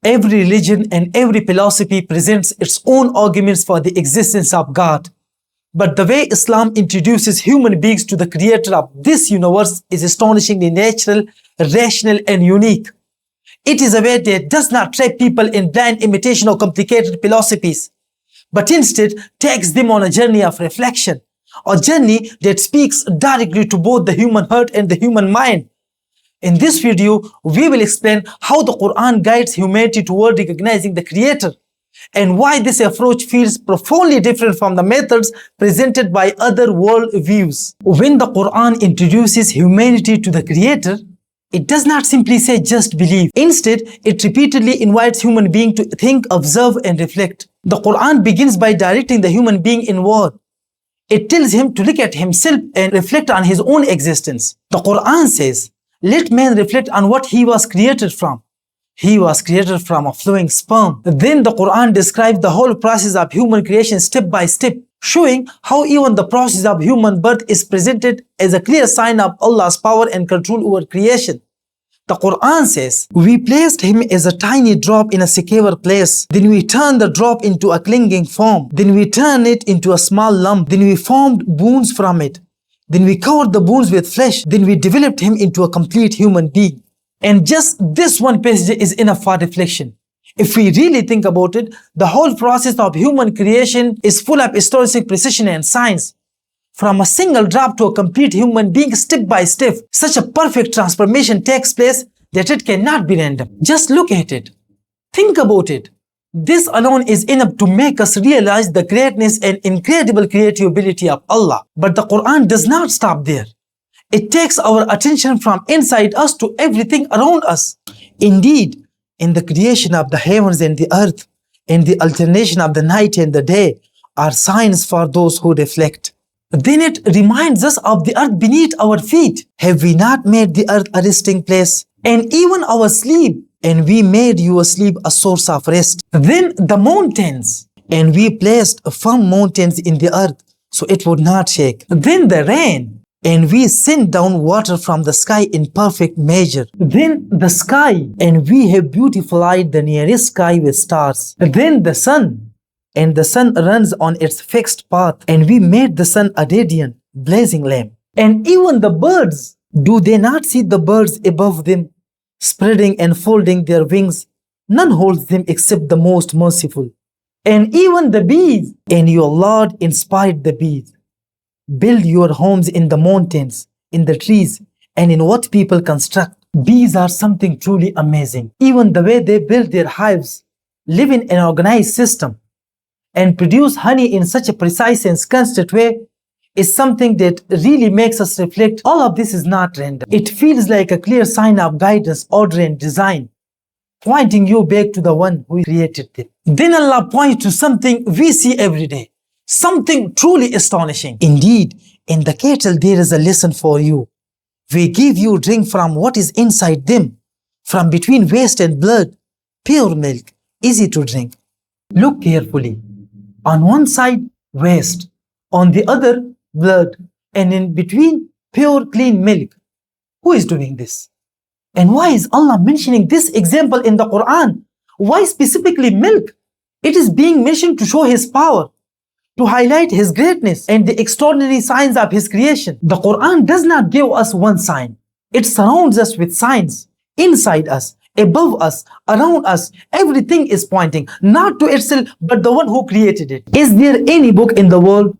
Every religion and every philosophy presents its own arguments for the existence of God. But the way Islam introduces human beings to the creator of this universe is astonishingly natural, rational, and unique. It is a way that does not trap people in blind imitation of complicated philosophies, but instead takes them on a journey of reflection, a journey that speaks directly to both the human heart and the human mind. In this video, we will explain how the Quran guides humanity toward recognizing the Creator and why this approach feels profoundly different from the methods presented by other worldviews. When the Quran introduces humanity to the Creator, it does not simply say just believe. Instead, it repeatedly invites human being to think, observe, and reflect. The Quran begins by directing the human being inward. It tells him to look at himself and reflect on his own existence. The Quran says, "Let man reflect on what he was created from. He was created from a flowing sperm." Then the Quran describes the whole process of human creation step by step, showing how even the process of human birth is presented as a clear sign of Allah's power and control over creation. The Quran says, "We placed him as a tiny drop in a secure place. Then we turned the drop into a clinging form. Then we turned it into a small lump. Then we formed bones from it. Then we covered the bones with flesh. Then we developed him into a complete human being." And just this one passage is enough for reflection. If we really think about it, the whole process of human creation is full of astonishing precision and science. From a single drop to a complete human being, step by step, such a perfect transformation takes place that it cannot be random. Just look at it. Think about it. This alone is enough to make us realize the greatness and incredible creative ability of Allah. But the Quran does not stop there. It takes our attention from inside us to everything around us. Indeed, in the creation of the heavens and the earth, and the alternation of the night and the day, are signs for those who reflect. Then it reminds us of the earth beneath our feet. Have we not made the earth a resting place? And even our sleep, and we made your sleep a source of rest. Then the mountains, and we placed firm mountains in the earth, so it would not shake. Then the rain, and we sent down water from the sky in perfect measure. Then the sky, and we have beautified the nearest sky with stars. Then the sun, and the sun runs on its fixed path, and we made the sun a radiant, blazing lamp. And even the birds, do they not see the birds above them, spreading and folding their wings? None holds them except the most merciful. And even the bees, and your Lord inspired the bees. Build your homes in the mountains, in the trees, and in what people construct. Bees are something truly amazing. Even the way they build their hives, live in an organized system, and produce honey in such a precise and constant way is something that really makes us reflect. All of this is not random. It feels like a clear sign of guidance, order, and design, pointing you back to the one who created them. Then Allah points to something we see every day, something truly astonishing. "Indeed, in the cattle there is a lesson for you. We give you drink from what is inside them, from between waste and blood, pure milk, easy to drink." Look carefully. On one side, waste. On the other, blood. And in between, pure, clean milk. Who is doing this? And why is Allah mentioning this example in the Quran? Why specifically milk? It is being mentioned to show His power, to highlight His greatness and the extraordinary signs of His creation. The Quran does not give us one sign. It surrounds us with signs. Inside us, above us, around us, everything is pointing not to itself but the one who created it. Is there any book in the world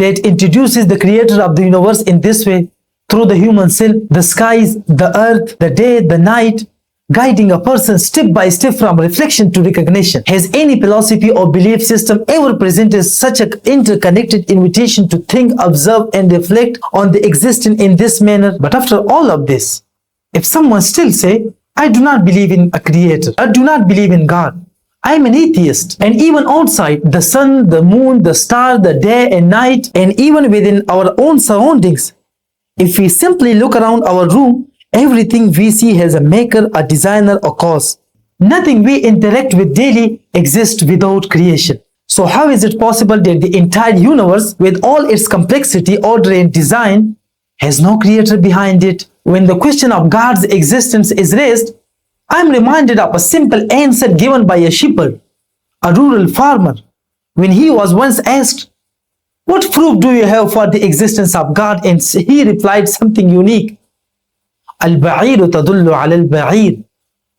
that introduces the creator of the universe in this way, through the human self, the skies, the earth, the day, the night, guiding a person step by step from reflection to recognition? Has any philosophy or belief system ever presented such an interconnected invitation to think, observe, and reflect on the existence in this manner? But after all of this, if someone still say, "I do not believe in a creator, I do not believe in God, I am an atheist," and even outside, the sun, the moon, the star, the day and night, and even within our own surroundings, if we simply look around our room, everything we see has a maker, a designer, a cause. Nothing we interact with daily exists without creation. So how is it possible that the entire universe, with all its complexity, order, and design, has no creator behind it? When the question of God's existence is raised, I'm reminded of a simple answer given by a shepherd, a rural farmer, when he was once asked, "What proof do you have for the existence of God?" And he replied something unique. البعير تدل على البعير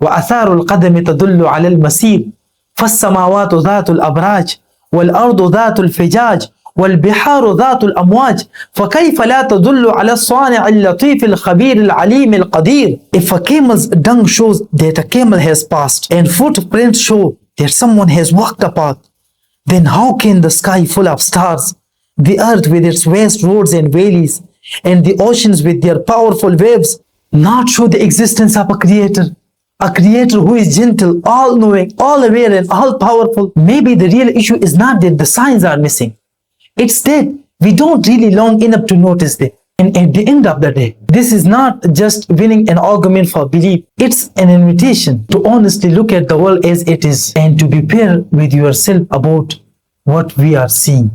وأثار القدم تدل على المسير فالسماوات ذات الأبراج والأرض ذات الفجاج والبحار ذات الأمواج فكيف لا تدل على الصانع اللطيف الخبير العليم القدير. If a camel's dung shows that a camel has passed and footprints show that someone has walked a path, then how can the sky full of stars, the earth with its vast roads and valleys, and the oceans with their powerful waves not show the existence of a creator? A creator who is gentle, all-knowing, all-aware, and all-powerful. Maybe the real issue is not that the signs are missing. It's that we don't really long enough to notice them. And at the end of the day, this is not just winning an argument for belief. It's an invitation to honestly look at the world as it is and to be fair with yourself about what we are seeing.